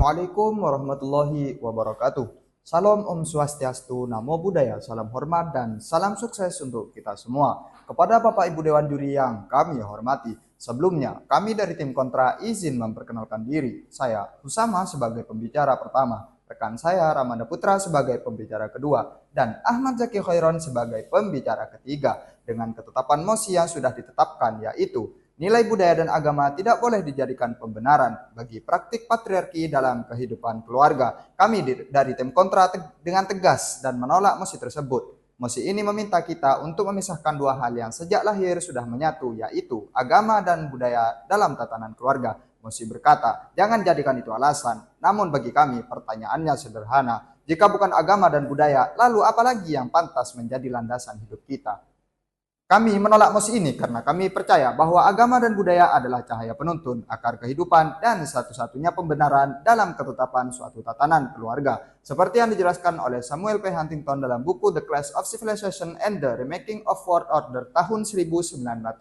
Assalamualaikum warahmatullahi wabarakatuh. Salam Om Swastiastu, Namo Buddhaya, salam hormat dan salam sukses untuk kita semua. Kepada Bapak Ibu Dewan Juri yang kami hormati, sebelumnya kami dari tim Kontra izin memperkenalkan diri. Saya Husama sebagai pembicara pertama, rekan saya Ramanda Putra sebagai pembicara kedua, dan Ahmad Zaki Khairon sebagai pembicara ketiga. Dengan ketetapan mosi yang sudah ditetapkan, yaitu nilai budaya dan agama tidak boleh dijadikan pembenaran bagi praktik patriarki dalam kehidupan keluarga. Kami dari tim Kontra dengan tegas dan menolak mosi tersebut. Mosi ini meminta kita untuk memisahkan dua hal yang sejak lahir sudah menyatu, yaitu agama dan budaya dalam tatanan keluarga. Mosi berkata, jangan jadikan itu alasan. Namun bagi kami pertanyaannya sederhana. Jika bukan agama dan budaya, lalu apalagi yang pantas menjadi landasan hidup kita? Kami menolak mosi ini karena kami percaya bahwa agama dan budaya adalah cahaya penuntun, akar kehidupan, dan satu-satunya pembenaran dalam ketetapan suatu tatanan keluarga. Seperti yang dijelaskan oleh Samuel P. Huntington dalam buku The Clash of Civilization and the Remaking of World Order tahun 1996.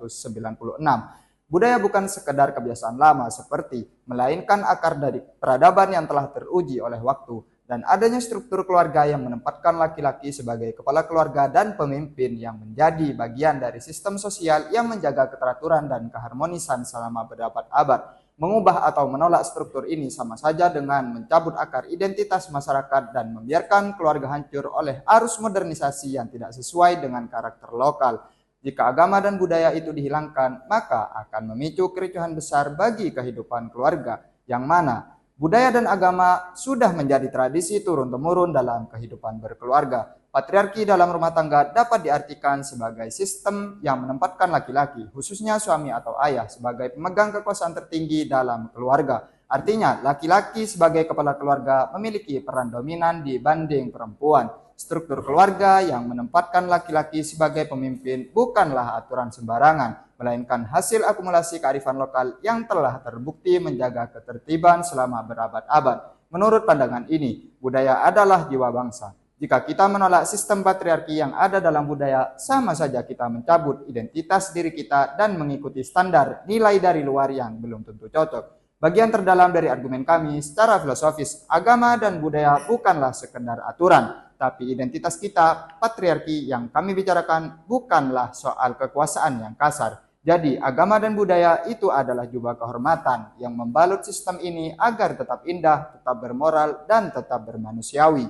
Budaya bukan sekedar kebiasaan lama seperti, melainkan akar dari peradaban yang telah teruji oleh waktu. Dan adanya struktur keluarga yang menempatkan laki-laki sebagai kepala keluarga dan pemimpin yang menjadi bagian dari sistem sosial yang menjaga keteraturan dan keharmonisan selama berabad-abad. Mengubah atau menolak struktur ini sama saja dengan mencabut akar identitas masyarakat dan membiarkan keluarga hancur oleh arus modernisasi yang tidak sesuai dengan karakter lokal. Jika agama dan budaya itu dihilangkan, maka akan memicu kericuhan besar bagi kehidupan keluarga, yang mana budaya dan agama sudah menjadi tradisi turun-temurun dalam kehidupan berkeluarga. Patriarki dalam rumah tangga dapat diartikan sebagai sistem yang menempatkan laki-laki, khususnya suami atau ayah, sebagai pemegang kekuasaan tertinggi dalam keluarga. Artinya, laki-laki sebagai kepala keluarga memiliki peran dominan dibanding perempuan. Struktur keluarga yang menempatkan laki-laki sebagai pemimpin bukanlah aturan sembarangan, melainkan hasil akumulasi kearifan lokal yang telah terbukti menjaga ketertiban selama berabad-abad. Menurut pandangan ini, budaya adalah jiwa bangsa. Jika kita menolak sistem patriarki yang ada dalam budaya, sama saja kita mencabut identitas diri kita dan mengikuti standar nilai dari luar yang belum tentu cocok. Bagian terdalam dari argumen kami secara filosofis, agama dan budaya bukanlah sekedar aturan, tapi identitas kita, patriarki yang kami bicarakan bukanlah soal kekuasaan yang kasar. Jadi agama dan budaya itu adalah jubah kehormatan yang membalut sistem ini agar tetap indah, tetap bermoral, dan tetap bermanusiawi.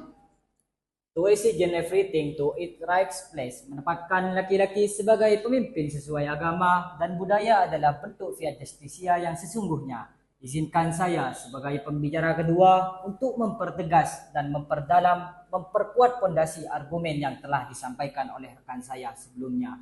To exit everything to its right place, menempatkan laki-laki sebagai pemimpin sesuai agama dan budaya adalah bentuk fiat justisia yang sesungguhnya. Izinkan saya sebagai pembicara kedua untuk mempertegas dan memperkuat fondasi argumen yang telah disampaikan oleh rekan saya sebelumnya.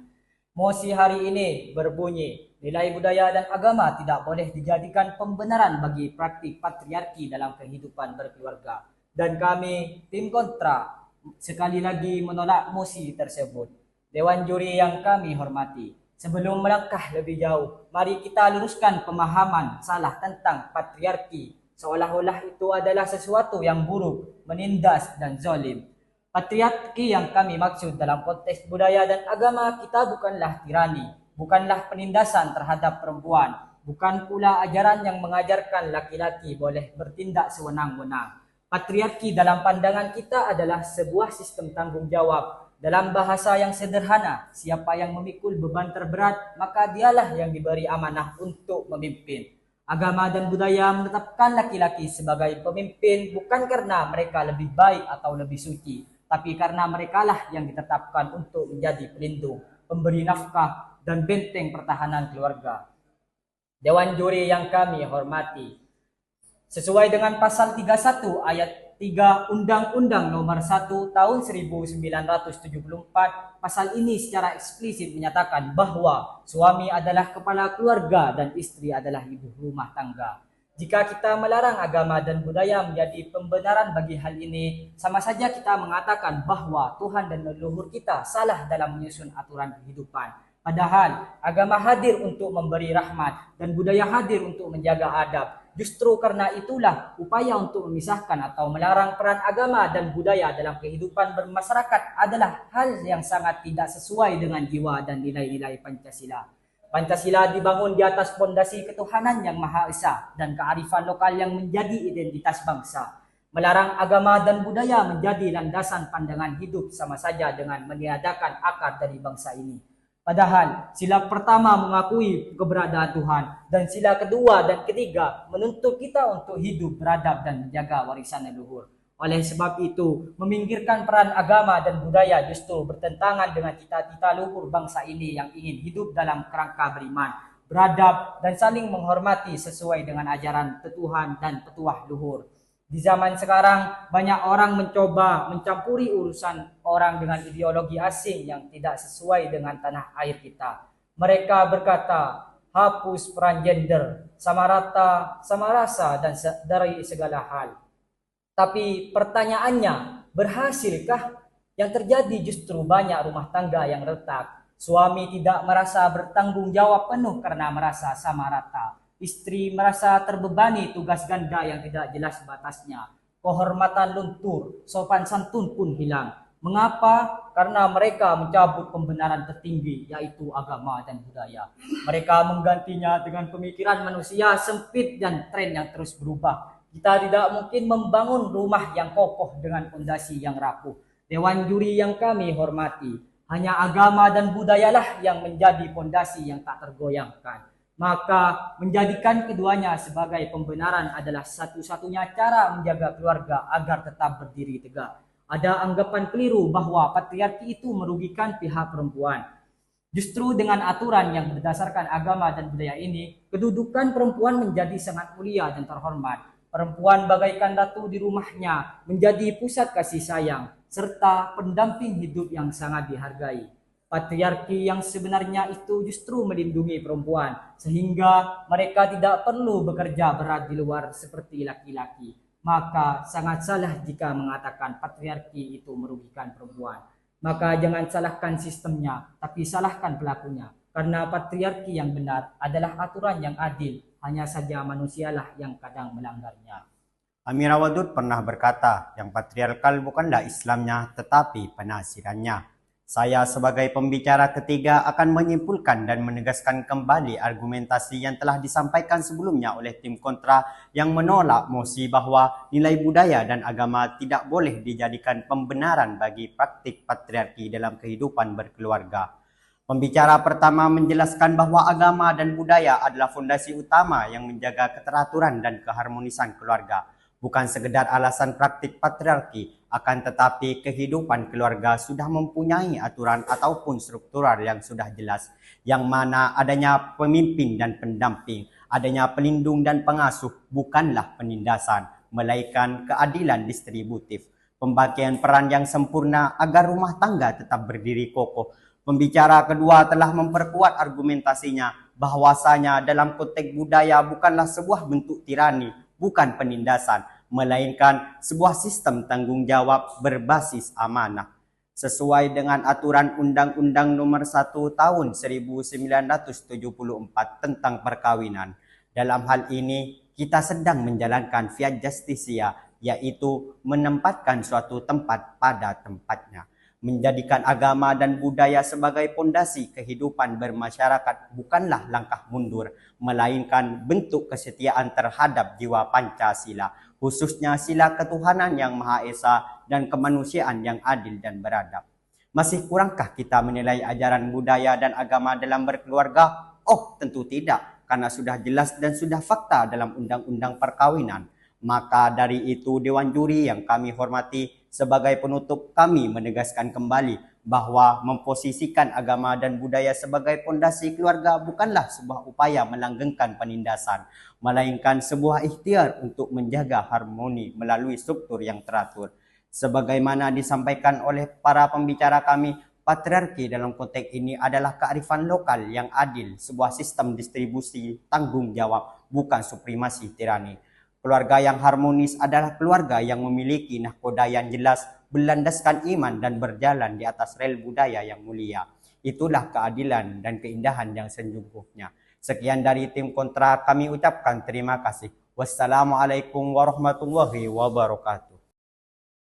Mosi hari ini berbunyi, nilai budaya dan agama tidak boleh dijadikan pembenaran bagi praktik patriarki dalam kehidupan berkeluarga. Dan kami, tim Kontra, sekali lagi menolak mosi tersebut. Dewan Juri yang kami hormati, sebelum melangkah lebih jauh, mari kita luruskan pemahaman salah tentang patriarki, seolah-olah itu adalah sesuatu yang buruk, menindas, dan zalim. Patriarki yang kami maksud dalam konteks budaya dan agama kita bukanlah tirani, bukanlah penindasan terhadap perempuan, bukan pula ajaran yang mengajarkan laki-laki boleh bertindak sewenang-wenang. Patriarki dalam pandangan kita adalah sebuah sistem tanggung jawab. Dalam bahasa yang sederhana, siapa yang memikul beban terberat, maka dialah yang diberi amanah untuk memimpin. Agama dan budaya menetapkan laki-laki sebagai pemimpin bukan karena mereka lebih baik atau lebih suci, tapi karena merekalah yang ditetapkan untuk menjadi pelindung, pemberi nafkah, dan benteng pertahanan keluarga. Dewan Juri yang kami hormati, sesuai dengan pasal 31 ayat 3 Undang-Undang Nomor 1 Tahun 1974, pasal ini secara eksplisit menyatakan bahwa suami adalah kepala keluarga dan istri adalah ibu rumah tangga. Jika kita melarang agama dan budaya menjadi pembenaran bagi hal ini, sama saja kita mengatakan bahwa Tuhan dan leluhur kita salah dalam menyusun aturan kehidupan. Padahal agama hadir untuk memberi rahmat dan budaya hadir untuk menjaga adab. Justru karena itulah upaya untuk memisahkan atau melarang peran agama dan budaya dalam kehidupan bermasyarakat adalah hal yang sangat tidak sesuai dengan jiwa dan nilai-nilai Pancasila. Pancasila dibangun di atas fondasi ketuhanan yang Maha Esa dan kearifan lokal yang menjadi identitas bangsa. Melarang agama dan budaya menjadi landasan pandangan hidup sama saja dengan meniadakan akar dari bangsa ini. Padahal sila pertama mengakui keberadaan Tuhan dan sila kedua dan ketiga menuntut kita untuk hidup beradab dan menjaga warisan leluhur. Oleh sebab itu, meminggirkan peran agama dan budaya justru bertentangan dengan cita-cita luhur bangsa ini yang ingin hidup dalam kerangka beriman, beradab, dan saling menghormati sesuai dengan ajaran tetuhan dan petuah luhur. Di zaman sekarang, banyak orang mencoba mencampuri urusan orang dengan ideologi asing yang tidak sesuai dengan tanah air kita. Mereka berkata, hapus peran gender, sama rata, sama rasa, dan dari segala hal. Tapi pertanyaannya, berhasilkah? Yang terjadi justru banyak rumah tangga yang retak. Suami tidak merasa bertanggung jawab penuh karena merasa sama rata. Istri merasa terbebani tugas ganda yang tidak jelas batasnya. Kehormatan luntur, sopan santun pun hilang. Mengapa? Karena mereka mencabut pembenaran tertinggi, yaitu agama dan budaya. Mereka menggantinya dengan pemikiran manusia sempit dan tren yang terus berubah. Kita tidak mungkin membangun rumah yang kokoh dengan fondasi yang rapuh. Dewan juri yang kami hormati, hanya agama dan budayalah yang menjadi fondasi yang tak tergoyahkan. Maka menjadikan keduanya sebagai pembenaran adalah satu-satunya cara menjaga keluarga agar tetap berdiri tegak. Ada anggapan keliru bahwa patriarki itu merugikan pihak perempuan. Justru dengan aturan yang berdasarkan agama dan budaya ini, kedudukan perempuan menjadi sangat mulia dan terhormat. Perempuan bagaikan ratu di rumahnya, menjadi pusat kasih sayang, serta pendamping hidup yang sangat dihargai. Patriarki yang sebenarnya itu justru melindungi perempuan, sehingga mereka tidak perlu bekerja berat di luar seperti laki-laki. Maka sangat salah jika mengatakan patriarki itu merugikan perempuan. Maka jangan salahkan sistemnya, tapi salahkan pelakunya. Karena patriarki yang benar adalah aturan yang adil, hanya saja manusialah yang kadang melanggarnya. Amira Wadud pernah berkata, yang patriarkal bukanlah Islamnya, tetapi penasirannya. Saya sebagai pembicara ketiga akan menyimpulkan dan menegaskan kembali argumentasi yang telah disampaikan sebelumnya oleh tim kontra yang menolak mosi bahwa nilai budaya dan agama tidak boleh dijadikan pembenaran bagi praktik patriarki dalam kehidupan berkeluarga. Pembicara pertama menjelaskan bahwa agama dan budaya adalah fondasi utama yang menjaga keteraturan dan keharmonisan keluarga. Bukan sekedar alasan praktik patriarki, akan tetapi kehidupan keluarga sudah mempunyai aturan ataupun struktural yang sudah jelas, yang mana adanya pemimpin dan pendamping, adanya pelindung dan pengasuh bukanlah penindasan, melainkan keadilan distributif. Pembagian peran yang sempurna agar rumah tangga tetap berdiri kokoh. Pembicara kedua telah memperkuat argumentasinya bahwasanya dalam konteks budaya bukanlah sebuah bentuk tirani, bukan penindasan, melainkan sebuah sistem tanggung jawab berbasis amanah. Sesuai dengan aturan Undang-Undang Nomor 1 Tahun 1974 tentang perkawinan. Dalam hal ini, kita sedang menjalankan fiat justisia, yaitu menempatkan suatu tempat pada tempatnya. Menjadikan agama dan budaya sebagai pondasi kehidupan bermasyarakat bukanlah langkah mundur, melainkan bentuk kesetiaan terhadap jiwa Pancasila, khususnya sila ketuhanan yang Maha Esa dan kemanusiaan yang adil dan beradab. Masih kurangkah kita menilai ajaran budaya dan agama dalam berkeluarga? Oh, tentu tidak, karena sudah jelas dan sudah fakta dalam Undang-Undang Perkawinan. Maka dari itu Dewan Juri yang kami hormati, sebagai penutup kami menegaskan kembali bahwa memposisikan agama dan budaya sebagai pondasi keluarga bukanlah sebuah upaya melanggengkan penindasan, melainkan sebuah ikhtiar untuk menjaga harmoni melalui struktur yang teratur. Sebagaimana disampaikan oleh para pembicara kami, patriarki dalam konteks ini adalah kearifan lokal yang adil, sebuah sistem distribusi tanggung jawab, bukan suprimasi tirani. Keluarga yang harmonis adalah keluarga yang memiliki nahkoda yang jelas, berlandaskan iman dan berjalan di atas rel budaya yang mulia. Itulah keadilan dan keindahan yang sesungguhnya. Sekian dari tim kontra, kami ucapkan terima kasih. Wassalamualaikum warahmatullahi wabarakatuh.